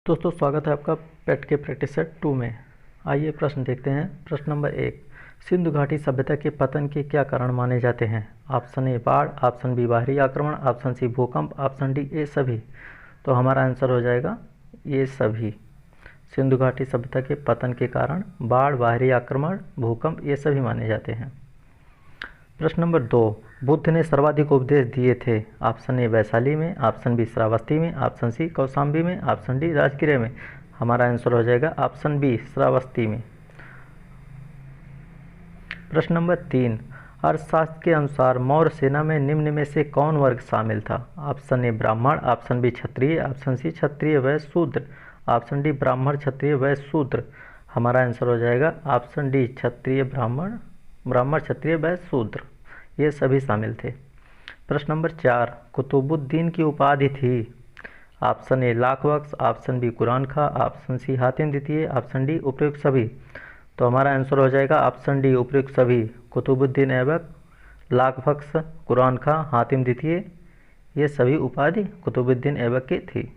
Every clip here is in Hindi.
दोस्तों स्वागत है आपका पेट के प्रैक्टिस सेट 2 में। आइए प्रश्न देखते हैं। प्रश्न नंबर 1, सिंधु घाटी सभ्यता के पतन के क्या कारण माने जाते हैं? ऑप्शन ए बाढ़, ऑप्शन बी बाहरी आक्रमण, ऑप्शन सी भूकंप, ऑप्शन डी ये सभी। तो हमारा आंसर हो जाएगा ये सभी। सिंधु घाटी सभ्यता के पतन के कारण बाढ़, बाहरी आक्रमण, भूकंप ये सभी माने जाते हैं। प्रश्न नंबर 2, बुद्ध ने सर्वाधिक उपदेश दिए थे? ऑप्शन ए वैशाली में, ऑप्शन बी श्रावस्ती में, ऑप्शन सी कौशाम्बी में, ऑप्शन डी राजगृह में। हमारा आंसर हो जाएगा ऑप्शन बी श्रावस्ती में। प्रश्न नंबर 3, अर्थशास्त्र के अनुसार मौर्य सेना में निम्न में से कौन वर्ग शामिल था? ऑप्शन ए ब्राह्मण, ऑप्शन बी क्षत्रिय, ऑप्शन सी क्षत्रिय वैश्य शूद्र, ऑप्शन डी ब्राह्मण क्षत्रिय वैश्य शूद्र। हमारा आंसर हो जाएगा ऑप्शन डी क्षत्रिय ब्राह्मण क्षत्रिय वैश्य शूद्र, ये सभी शामिल थे। प्रश्न नंबर 4, कुतुबुद्दीन की उपाधि थी? Option A Lakh Bakhsh, option B Quran Khan, option C Hatim द्वितीय, ऑप्शन डी उपयुक्त सभी। तो हमारा आंसर हो जाएगा ऑप्शन डी उपयुक्त सभी। कुतुबुद्दीन ऐबक, लाख बख्श, कुरान खां, हातिम द्वितीय ये सभी उपाधि कुतुबुद्दीन ऐबक की थी।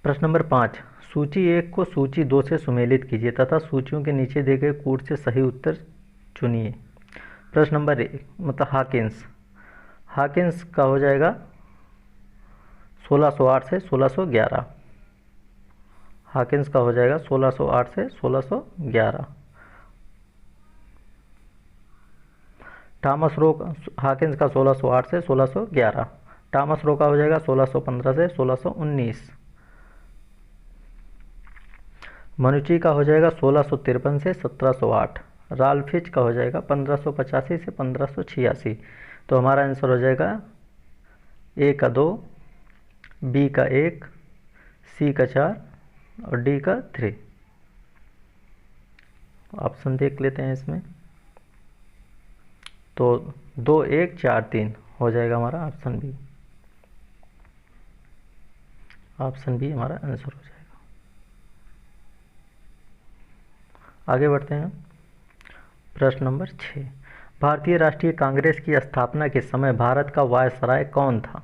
प्रश्न नंबर 5, सूची 1 को सूची 2 से सुमेलित कीजिए तथा सूचियों के नीचे दिए गए कूट से सही उत्तर चुनिए। प्रश्न नंबर 1 मतलब हाकिन्स का हो जाएगा 1608 से 1611। हाकिन्स का हो जाएगा 1608 से 1611। थॉमस रो हाकिन्स का 1608 से 1611। थॉमस रो का हो जाएगा 1615 से 1619। मनुची का हो जाएगा 1653 से 1708। राल्फिच का हो जाएगा 1585 से 1586। तो हमारा आंसर हो जाएगा ए का 2, बी का 1, सी का 4 और डी का 3। ऑप्शन देख लेते हैं इसमें। तो 2, 1, 4, 3 हो जाएगा हमारा ऑप्शन बी। ऑप्शन बी हमारा आंसर हो जाएगा। आगे बढ़ते हैं। प्रश्न नंबर 6, भारतीय राष्ट्रीय कांग्रेस की स्थापना के समय भारत का वायसराय कौन था?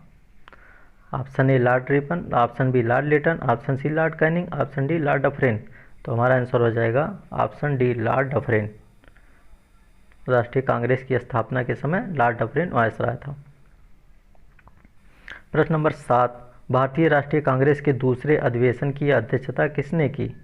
Option A Lord Ripon, option B Lord Lytton, option C Lord Canning, option D Lord Dufferin. तो हमारा आंसर हो जाएगा ऑप्शन डी लॉर्ड डफरेन। राष्ट्रीय कांग्रेस की स्थापना के समय लॉर्ड डफरेन वायसराय था। प्रश्न नंबर 7, भारतीय राष्ट्रीय कांग्रेस के दूसरे अधिवेशन की अध्यक्षता किसने की?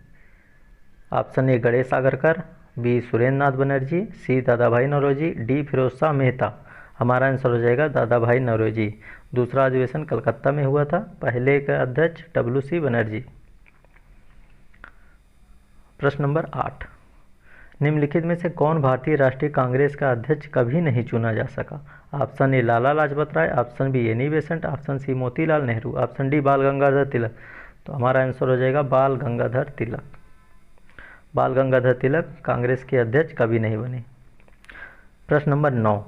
Option A Ganesh Agarkar, B Surendra Nath Banerjee, C Dadabhai Naoroji, D Firoz Shah Mehta. हमारा आंसर हो जाएगा दादा भाई नौरोजी। दूसरा अधिवेशन कलकत्ता में हुआ था। पहले का अध्यक्ष WC बनर्जी। प्रश्न नंबर 8, निम्नलिखित में से कौन भारतीय राष्ट्रीय कांग्रेस का अध्यक्ष कभी नहीं चुना जा सका? Option A Lala Lajpat Rai, option B Annie Besant, option C Motilal Nehru, option D Bal Gangadhar तिलक। तो हमारा आंसर हो जाएगा बाल गंगाधर तिलक। बाल गंगाधर तिलक कांग्रेस के अध्यक्ष कभी नहीं बने। प्रश्न नंबर 9,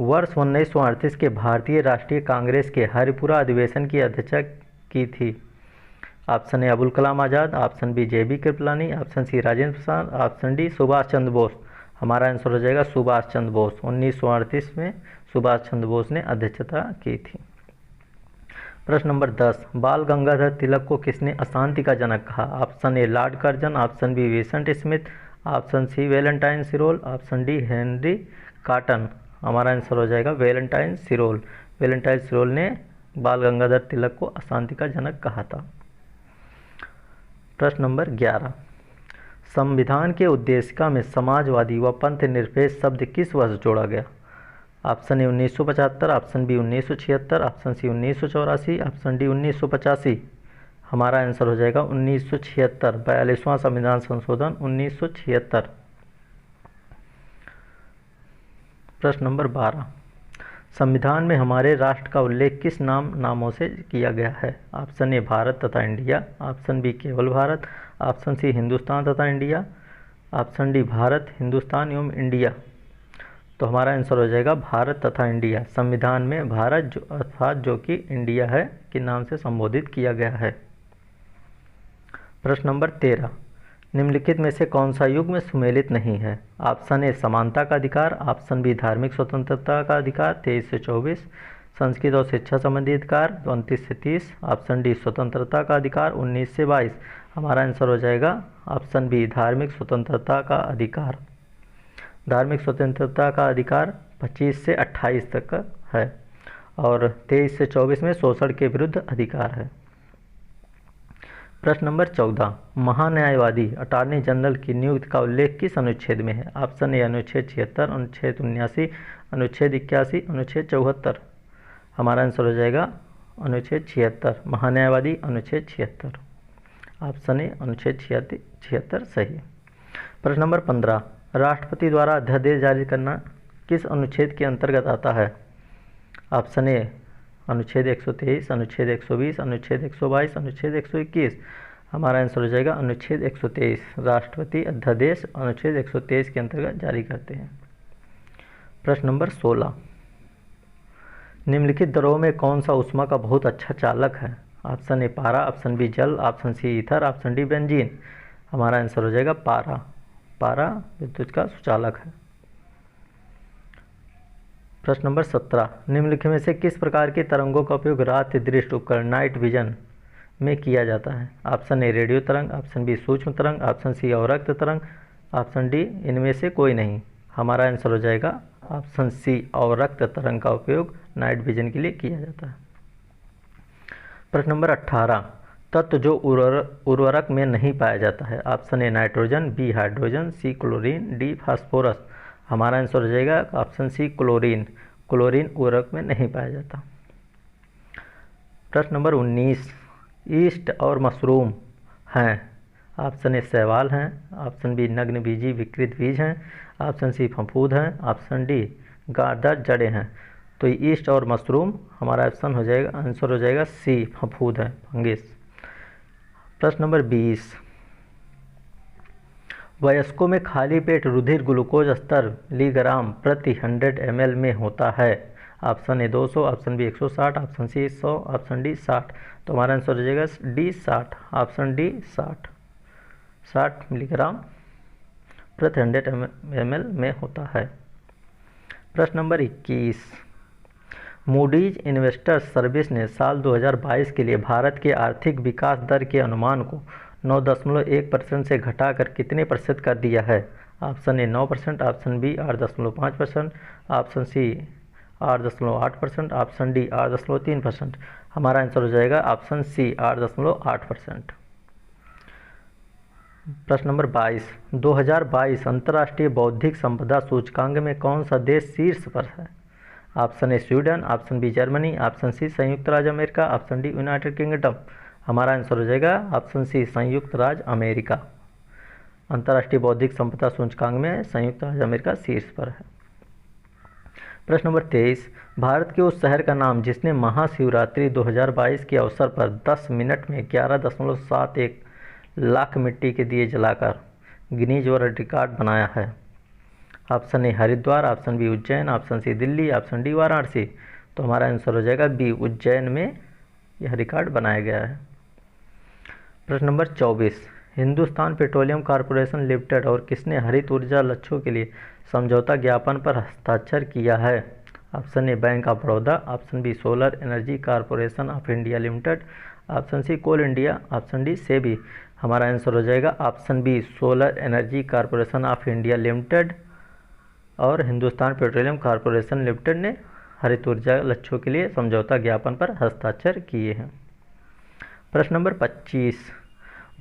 वर्ष 1938 के भारतीय राष्ट्रीय कांग्रेस के हरिपुरा अधिवेशन की अध्यक्षता की थी? Option A Abul Kalam Azad, option B JB Kripalani, option C Rajendra Prasad, option D Subhash Chandra Bose. हमारा आंसर हो जाएगा सुभाष चंद्र बोस। 1938 में सुभाष चंद्र बोस ने अध्यक्षता की थी। प्रश्न नंबर 10, बाल गंगाधर तिलक को किसने अशांति का जनक कहा? Option A Lord Curzon, option B Vincent Smith, option C Valentine Chirol, option D Henry Cotton. हमारा आंसर हो जाएगा वैलेंटाइन सिरोल। वैलेंटाइन सिरोल ने बाल गंगाधर तिलक को अशांति का जनक कहा था। प्रश्न नंबर 11, संविधान के उद्देशिका में समाजवादी व पंथ निरपेक्ष शब्द किस वर्ष जोड़ा गया? Option A 1975, option B 1976, option C 1984, option D 1985। हमारा आंसर हो जाएगा 1976। 42वां संविधान संशोधन 1976। प्रश्न नंबर 12, संविधान में हमारे राष्ट्र का उल्लेख किस नामों से किया गया है? ऑप्शन ए भारत तथा इंडिया, ऑप्शन बी केवल भारत, ऑप्शन सी हिंदुस्तान तथा India, option D Bharat, Hindustan एवं इंडिया। तो हमारा आंसर हो जाएगा भारत तथा इंडिया। संविधान में भारत अर्थात जो कि इंडिया है के नाम से संबोधित किया गया है। प्रश्न नंबर 13, निम्नलिखित में से कौन सा युग में सुमेलित नहीं है? ऑप्शन ए समानता का अधिकार, ऑप्शन बी धार्मिक स्वतंत्रता का अधिकार 23 से 24, संस्कृत और शिक्षा संबंधी अधिकार 29 से 30। ऑप्शन डी स्वतंत्रता का अधिकार 19 से 22। हमारा आंसर हो जाएगा ऑप्शन बी धार्मिक स्वतंत्रता का अधिकार। धार्मिक स्वतंत्रता का अधिकार 25 से 28 तक का है और 23 से 24 में शोषण के विरुद्ध अधिकार है। प्रश्न नंबर 14, महान्यायवादी अटॉर्नी जनरल की नियुक्ति का उल्लेख किस अनुच्छेद में है? ऑप्शन ए अनुच्छेद 76, अनुच्छेद 79, अनुच्छेद 81, अनुच्छेद 74। हमारा आंसर हो जाएगा अनुच्छेद 76, महान्यायवादी अनुच्छेद 76। ऑप्शन ए अनुच्छेद 76 सही। प्रश्न नंबर 15, राष्ट्रपति द्वारा अध्यादेश जारी करना किस अनुच्छेद के अंतर्गत आता है? ऑप्शन ए अनुच्छेद 123, अनुच्छेद 120, अनुच्छेद 122, अनुच्छेद 121। हमारा आंसर हो जाएगा अनुच्छेद 123। राष्ट्रपति अध्यादेश अनुच्छेद 123 के अंतर्गत जारी करते हैं। प्रश्न नंबर 16, निम्नलिखित द्रवों में कौन सा ऊष्मा का बहुत अच्छा चालक है? ऑप्शन ए पारा, ऑप्शन बी जल, option C ether, option D benzene. हमारा आंसर हो जाएगा पारा। पारा विद्युत का सुचालक है। प्रश्न नंबर 17, निम्नलिखित में से किस प्रकार के तरंगों का उपयोग रात्रि दृष्टि उपकरण नाइट विजन में किया जाता है? ऑप्शन ए रेडियो तरंग, ऑप्शन बी सूक्ष्म तरंग, ऑप्शन सी अवरक्त तरंग, ऑप्शन डी इनमें से कोई नहीं। हमारा आंसर हो जाएगा ऑप्शन सी अवरक्त तरंग का उपयोग नाइट विजन के लिए किया जाता है। प्रश्न नंबर 18, तत्व जो उर्वरक में नहीं पाया जाता है? Option A nitrogen, B hydrogen, C chlorine, D phosphorus. हमारा आंसर हो जाएगा ऑप्शन सी क्लोरीन। क्लोरीन उर्वरक में नहीं पाया जाता। प्रश्न नंबर 19, ईस्ट और मशरूम हैं? ऑप्शन ए शैवाल हैं, ऑप्शन बी नग्न बीजी विकृत बीज हैं, ऑप्शन सी फफूंद हैं, ऑप्शन डी गार्डर जड़ें हैं। तो ईस्ट और मशरूम हमारा ऑप्शन हो जाएगा, आंसर हो जाएगा सी फफूंद है, फंगिस। प्रश्न नंबर 20, वयस्कों में खाली पेट रुधिर ग्लूकोज स्तर मिलीग्राम प्रति 100 ml में होता है? Option A 200, option B 160, option C 100, option D 60। तो हमारा आंसर हो जाएगा डी 60। ऑप्शन डी 60 मिलीग्राम प्रति 100 ml में होता है। प्रश्न नंबर 21, मूडीज इन्वेस्टर्स सर्विस ने साल 2022 के लिए भारत के आर्थिक विकास दर के अनुमान को 9.1% से घटाकर कितने प्रतिशत कर दिया है? Option A 9%, option B 8.5%, option C 8.8%, option D 8.3%। हमारा आंसर हो जाएगा ऑप्शन सी 8.8%। प्रश्न नंबर 22, 2022 अंतर्राष्ट्रीय बौद्धिक संपदा सूचकांक में कौन सा देश शीर्ष पर है? Option A Sweden, option B Germany, option C संयुक्त राज्य America, option D United Kingdom. हमारा आंसर हो जाएगा ऑप्शन सी संयुक्त राज्य अमेरिका। अंतर्राष्ट्रीय बौद्धिक संपदा सूचकांक में संयुक्त राज्य अमेरिका शीर्ष पर है। प्रश्न नंबर 23, भारत के उस शहर का नाम जिसने महाशिवरात्रि 2022 के अवसर पर 10 मिनट में 11.71 लाख मिट्टी के दिए जलाकर गिनीज वर्ल्ड रिकॉर्ड बनाया है? Option A Haridwar, option B Ujjain, option C Delhi, option D Varanasi. तो हमारा आंसर हो जाएगा बी उज्जैन में यह रिकॉर्ड बनाया गया है। प्रश्न number 24, Hindustan petroleum corporation limited और किसने हरित ऊर्जा लक्ष्यों के लिए समझौता ज्ञापन पर हस्ताक्षर किया है? Option A Bank of Baroda, option B Solar Energy Corporation of India Limited, option C Coal India, option D SEBI. हमारा आंसर हो जाएगा option B Solar Energy Corporation of India Limited और हिंदुस्तान पेट्रोलियम कॉर्पोरेशन लिमिटेड ने हरित ऊर्जा लक्ष्यों के लिए समझौता ज्ञापन पर हस्ताक्षर किए हैं। प्रश्न नंबर 25,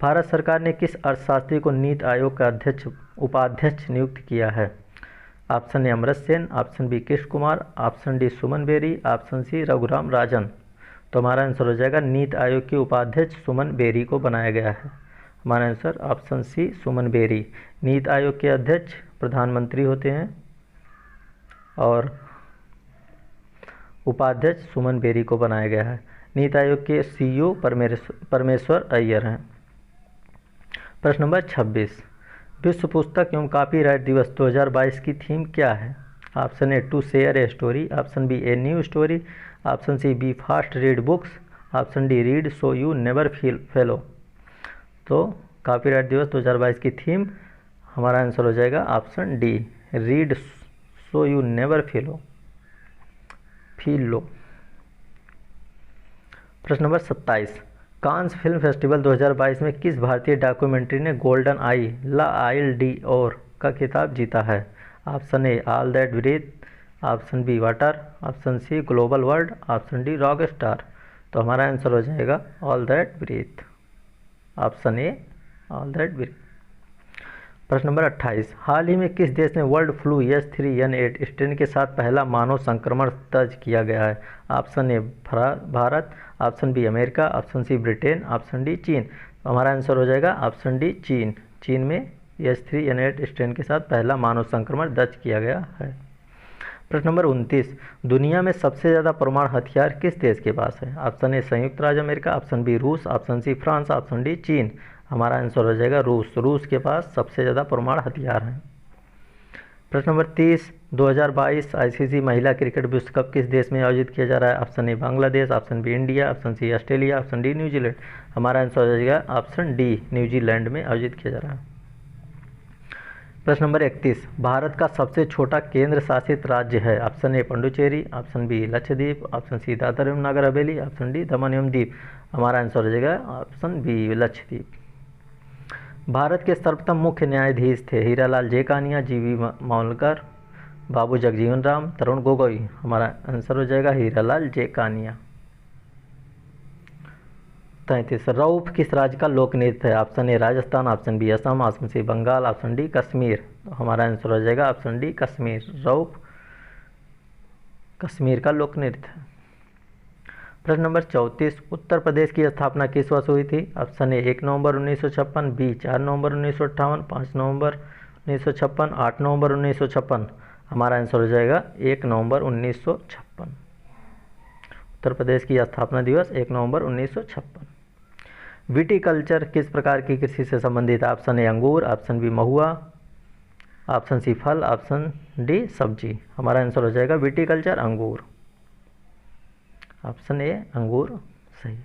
भारत सरकार ने किस अर्थशास्त्री को नीति आयोग का उपाध्यक्ष नियुक्त किया है? Option A Amrit Sen, option B Krishna Kumar, option D Suman Bery, option C Raghuram Rajan. तो हमारा आंसर हो जाएगा नीति आयोग के उपाध्यक्ष सुमन बेरी को बनाया गया है। हमारा आंसर ऑप्शन सी सुमन बेरी। नीति आयोग के अध्यक्ष प्रधानमंत्री होते हैं और उपाध्यक्ष सुमन बेरी को बनाया गया है। नीति आयोग के सीईओ परमेश्वर अय्यर हैं। प्रश्न नंबर 26, विश्व पुस्तक एवं कॉपीराइट दिवस 2022 की थीम क्या है? Option A to share a story, option B a new story, option C be fast read books, option D read so you never feel fellow. तो कॉपीराइट दिवस 2022 की थीम हमारा आंसर हो जाएगा option D read so you never feel low. प्रश्न नंबर 27, कांस फिल्म फेस्टिवल 2022 में किस भारतीय डॉक्यूमेंट्री ने गोल्डन आई ला आइल डी और का खिताब जीता है? Option A all that breathe, option B water, option C global world, option D rock star. तो हमारा आंसर हो जाएगा all that breathe, option A all that breathe. प्रश्न नंबर 28, हाल ही में किस देश में वर्ल्ड फ्लू H3N8 स्ट्रेन के साथ पहला मानव संक्रमण दर्ज किया गया है? Option A Bharat, option B America, option C Britain, option D चीन। तो हमारा आंसर हो जाएगा ऑप्शन डी चीन। चीन में H3N8 स्ट्रेन के साथ पहला मानव संक्रमण दर्ज किया गया है। प्रश्न नंबर 29, दुनिया में सबसे ज़्यादा परमाणु हथियार किस देश के पास है? ऑप्शन ए संयुक्त राज्य अमेरिका, ऑप्शन बी रूस, option C France, option D चीन। हमारा आंसर हो जाएगा रूस। रूस के पास सबसे ज़्यादा परमाणु हथियार हैं। प्रश्न नंबर 30, 2022 ICC महिला क्रिकेट विश्व कप किस देश में आयोजित किया जा रहा है? Option A Bangladesh, option B India, option C Australia, option D New Zealand. हमारा आंसर हो जाएगा ऑप्शन डी न्यूजीलैंड में आयोजित किया जा रहा है। प्रश्न नंबर 31, भारत का सबसे छोटा केंद्र शासित राज्य है? Option A Puducherry, option B Lakshadweep, option C Dadra एवं नगर हवेली, ऑप्शन डी दमन एवं दीव। हमारा आंसर हो जाएगा ऑप्शन बी लक्षद्वीप। भारत के सर्वप्रथम मुख्य न्यायाधीश थे? हीरालाल जेकानिया, जीवी मावलकर, बाबू जगजीवन राम, तरुण गोगोई। हमारा आंसर हो जाएगा हीरालाल जेकानिया। 33, रऊफ किस राज्य का लोक नृत्य है? Option A Rajasthan, option B Assam, option C Bengal, option D Kashmir. तो हमारा आंसर हो जाएगा ऑप्शन डी कश्मीर। रऊफ कश्मीर का लोक नृत्य है। प्रश्न नंबर 34, उत्तर प्रदेश की स्थापना किस वर्ष हुई थी? ऑप्शन ए 1 नवंबर 1956, बी 4 नवंबर 1958, 5 नवंबर 1956, 8 नवंबर 1956। हमारा आंसर हो जाएगा 1 नवंबर 1956। उत्तर प्रदेश की स्थापना दिवस 1 नवंबर 1956। विटीकल्चर किस प्रकार की कृषि से संबंधित है? ऑप्शन ए अंगूर, ऑप्शन बी महुआ, ऑप्शन सी फल, ऑप्शन डी सब्जी। हमारा आंसर हो जाएगा विटीकल्चर अंगूर। ऑप्शन ए अंगूर सही।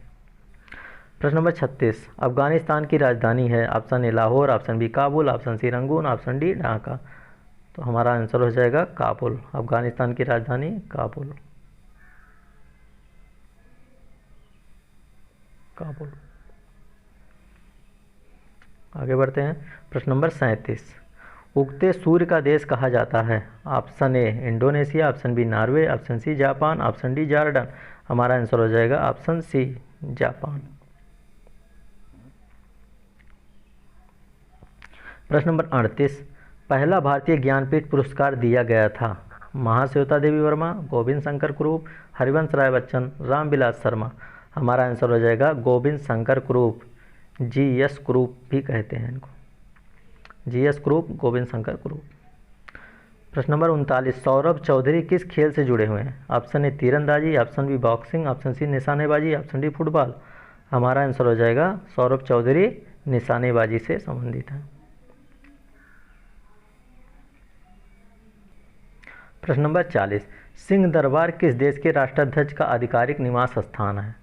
प्रश्न नंबर 36, अफगानिस्तान की राजधानी है? Option A Lahore, option B Kabul, option C Rangoon, option D Dhaka. तो हमारा आंसर हो जाएगा काबुल। अफगानिस्तान की राजधानी काबुल। काबुल। आगे बढ़ते हैं। प्रश्न नंबर 37, उगते सूर्य का देश कहा जाता है? Option A Indonesia, option B Norway, option C Japan, option D Jordan. हमारा आंसर हो जाएगा ऑप्शन सी जापान। प्रश्न नंबर 38, पहला भारतीय ज्ञानपीठ पुरस्कार दिया गया था? महाश्वेता देवी वर्मा, गोविंद शंकर कुरूप, हरिवंश राय बच्चन, रामविलास शर्मा। हमारा आंसर हो जाएगा गोविंद शंकर कुरूप। GS कुरूप भी कहते हैं इनको। GS कुरूप, गोविंद शंकर कुरूप। प्रश्न नंबर 39, सौरभ चौधरी किस खेल से जुड़े हुए हैं? ऑप्शन ए तीरंदाजी, option B boxing, option C निशानेबाजी, ऑप्शन डी फुटबॉल। हमारा आंसर हो जाएगा सौरभ चौधरी निशानेबाजी से संबंधित है। प्रश्न नंबर 40, सिंह दरबार किस देश के राष्ट्राध्यक्ष का आधिकारिक निवास स्थान है?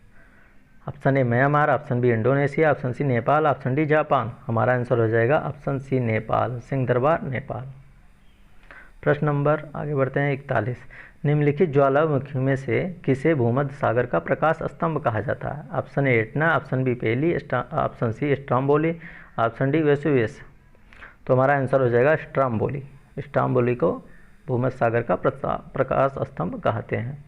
Option A Myanmar, option B Indonesia, option C Nepal, option D Japan. हमारा आंसर हो जाएगा ऑप्शन सी नेपाल। सिंह दरबार नेपाल। प्रश्न नंबर आगे बढ़ते हैं 41, निम्नलिखित ज्वालामुखी में से किसे भूमध्य सागर का प्रकाश स्तंभ कहा जाता है? Option A Etna, option B Pelee, option C Stromboli, option D Vesuvius. तो हमारा आंसर हो जाएगा स्ट्रोम्बोली। स्ट्रोम्बोली को भूमध्य सागर का प्रकाश स्तंभ कहते हैं।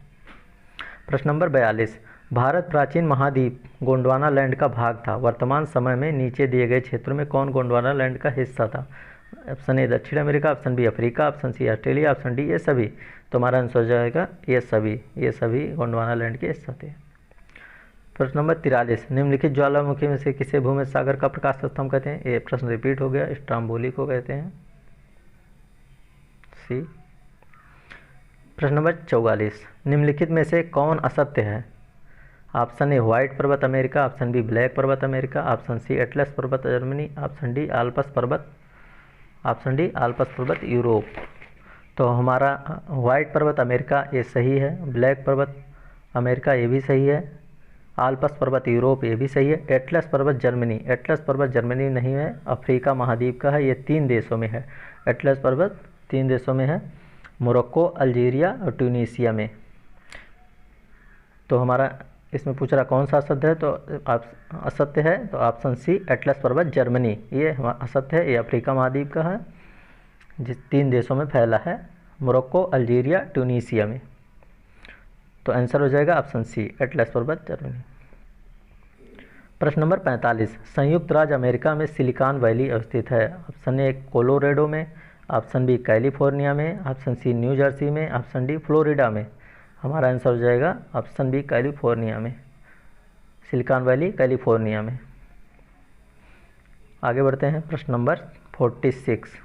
प्रश्न नंबर 42, भारत प्राचीन महाद्वीप गोंडवाना लैंड का भाग था। वर्तमान समय में नीचे दिए गए क्षेत्रों में कौन गोंडवाना लैंड का हिस्सा था? ऑप्शन ए दक्षिण America, option B Africa, option C Australia, option D ये सभी। तो हमारा आंसर हो जाएगा ये सभी गोंडवाना लैंड के हिस्सा थे। प्रश्न नंबर 43, निम्नलिखित ज्वालामुखी में से किसे भूमध्य सागर का प्रकाश स्तंभ कहते हैं? ये प्रश्न रिपीट हो गया, स्ट्रोम्बोली को कहते हैं। सी। प्रश्न नंबर 44, निम्नलिखित में से कौन असत्य है? ऑप्शन ए व्हाइट पर्वत अमेरिका, ऑप्शन बी ब्लैक पर्वत अमेरिका, ऑप्शन सी एटलस पर्वत जर्मनी, ऑप्शन डी आल्प्स पर्वत यूरोप। तो हमारा व्हाइट पर्वत अमेरिका ये सही है, ब्लैक पर्वत अमेरिका ये भी सही है, आल्प्स पर्वत यूरोप ये भी सही है। एटलस पर्वत जर्मनी नहीं है, अफ्रीका महाद्वीप का है, ये 3 देशों में है। एटलस पर्वत 3 देशों में है, मोरक्को, अल्जीरिया और ट्यूनीशिया में। तो हमारा इसमें पूछ रहा कौन सा असत्य है, तो आप असत्य है तो ऑप्शन सी एटलस पर्वत जर्मनी, ये असत्य है, ये अफ्रीका महाद्वीप का है, जिस 3 देशों में फैला है, मोरक्को, अल्जीरिया, ट्यूनीसिया में। तो आंसर हो जाएगा ऑप्शन सी एटलस पर्वत जर्मनी। प्रश्न नंबर 45, संयुक्त राज्य अमेरिका में सिलिकॉन वैली अवस्थित है। ऑप्शन ए कोलोराडो में, ऑप्शन बी कैलिफोर्निया में, ऑप्शन सी न्यू जर्सी में, ऑप्शन डी फ्लोरिडा में। हमारा आंसर हो जाएगा ऑप्शन बी कैलिफोर्निया में, सिलिकॉन वैली कैलिफोर्निया में। आगे बढ़ते हैं। प्रश्न नंबर 46,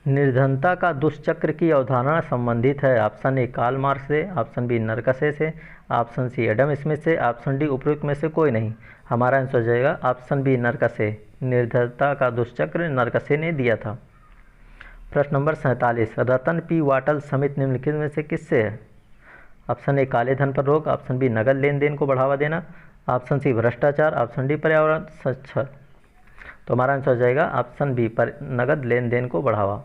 निर्धनता का दुष्चक्र की अवधारणा संबंधित है। ऑप्शन ए कार्ल मार्क्स से, ऑप्शन बी नरकसे से, ऑप्शन सी एडम स्मिथ से, ऑप्शन डी उपयुक्त में से कोई नहीं। हमारा आंसर हो जाएगा ऑप्शन बी नरकसे, निर्धनता का दुष्चक्र नरकसे ने दिया था। प्रश्न नंबर 47, रतन पी वाटल समिति निम्नलिखित में से किससे है। ऑप्शन ए काले धन पर रोक, ऑप्शन बी नगद लेन देन को बढ़ावा देना, ऑप्शन सी भ्रष्टाचार, ऑप्शन डी पर्यावरण संरक्षण। तो हमारा आंसर हो जाएगा ऑप्शन बी पर नगद लेन देन को बढ़ावा।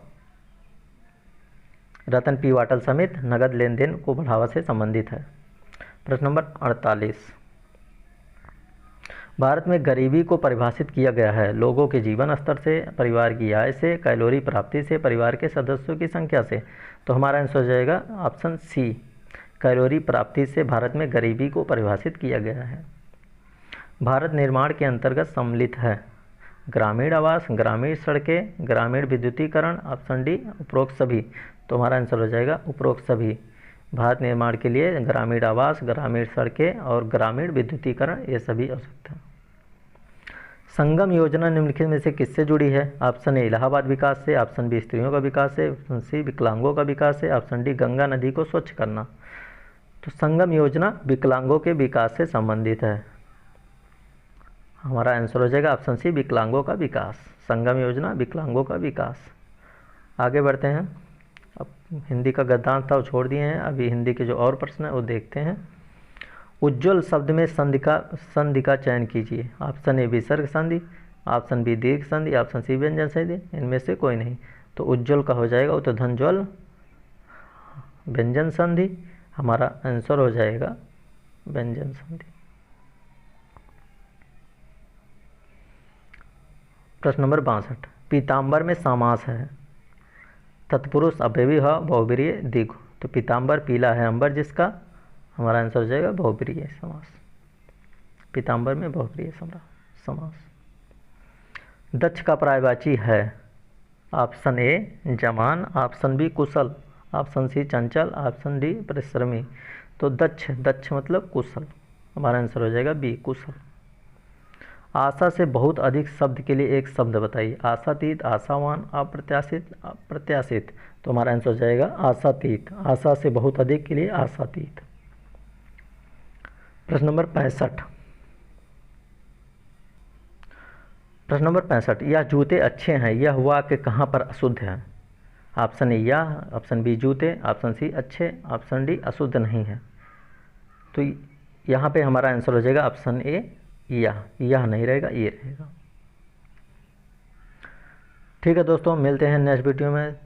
रतन पी वाटल समिति नगद लेन देन को बढ़ावा से संबंधित है। प्रश्न नंबर 48, भारत में गरीबी को परिभाषित किया गया है लोगों के जीवन स्तर से, परिवार की आय से, कैलोरी प्राप्ति से, परिवार के सदस्यों की संख्या से। तो हमारा आंसर हो जाएगा ऑप्शन सी कैलोरी प्राप्ति से भारत में गरीबी को परिभाषित किया गया है। भारत निर्माण के अंतर्गत सम्मिलित है ग्रामीण आवास, ग्रामीण सड़कें, ग्रामीण विद्युतीकरण, ऑप्शन डी उपरोक्त सभी। तो हमारा आंसर हो जाएगा उपरोक्त सभी। भारत निर्माण के लिए ग्रामीण आवास, ग्रामीण सड़कें और ग्रामीण विद्युतीकरण ये सभी आवश्यकता। संगम योजना निम्नलिखित में से किससे जुड़ी है। ऑप्शन ए इलाहाबाद विकास से, ऑप्शन बी स्त्रियों का विकास है, ऑप्शन सी विकलांगों का विकास है, ऑप्शन डी गंगा नदी को स्वच्छ करना। तो संगम योजना विकलांगों के विकास से संबंधित है। हमारा आंसर हो जाएगा ऑप्शन सी विकलांगों का विकास, संगम योजना विकलांगों का विकास। आगे बढ़ते हैं। अब हिंदी का गद्यांश था वो छोड़ दिए हैं, अभी हिंदी के जो और प्रश्न है वो देखते हैं। उज्ज्वल शब्द में संधि का चयन कीजिए। ऑप्शन ए विसर्ग संधि, ऑप्शन बी दीर्घ संधि, ऑप्शन सी व्यंजन संधि, इनमें से कोई नहीं। तो उज्ज्वल का हो जाएगा तो धनज्वल व्यंजन संधि। हमारा आंसर हो जाएगा व्यंजन संधि। प्रश्न नंबर 62, पीताम्बर में समास है तत्पुरुष अव्ययी ह बहुब्रीहि दिगु। तो पीताम्बर पीला है अंबर जिसका, हमारा आंसर हो जाएगा बहुब्रीहि समास। पीताम्बर में बहुब्रीहि समास। दक्ष का पर्यायवाची है। ऑप्शन ए जवान, ऑप्शन बी कुशल, ऑप्शन सी चंचल, ऑप्शन डी परिश्रमी। तो दक्ष मतलब कुशल। हमारा आंसर हो जाएगा बी कुशल। आशा से बहुत अधिक शब्द के लिए एक शब्द बताइए। आशातीत, आशावान, अप्रत्याशित, अप्रत्याशित। तो हमारा आंसर हो जाएगा आशातीत। आशा से बहुत अधिक के लिए आशातीत। प्रश्न नंबर 65, प्रश्न नंबर 65, यह जूते अच्छे हैं, यह वाक्य कहाँ पर अशुद्ध है। ऑप्शन ए यह, ऑप्शन बी जूते, ऑप्शन सी अच्छे, ऑप्शन डी अशुद्ध नहीं है। तो यहाँ पे हमारा आंसर हो जाएगा ऑप्शन ए यह नहीं रहेगा, ये रहेगा। ठीक है दोस्तों, मिलते हैं नेक्स्ट वीडियो में।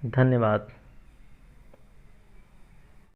धन्यवाद।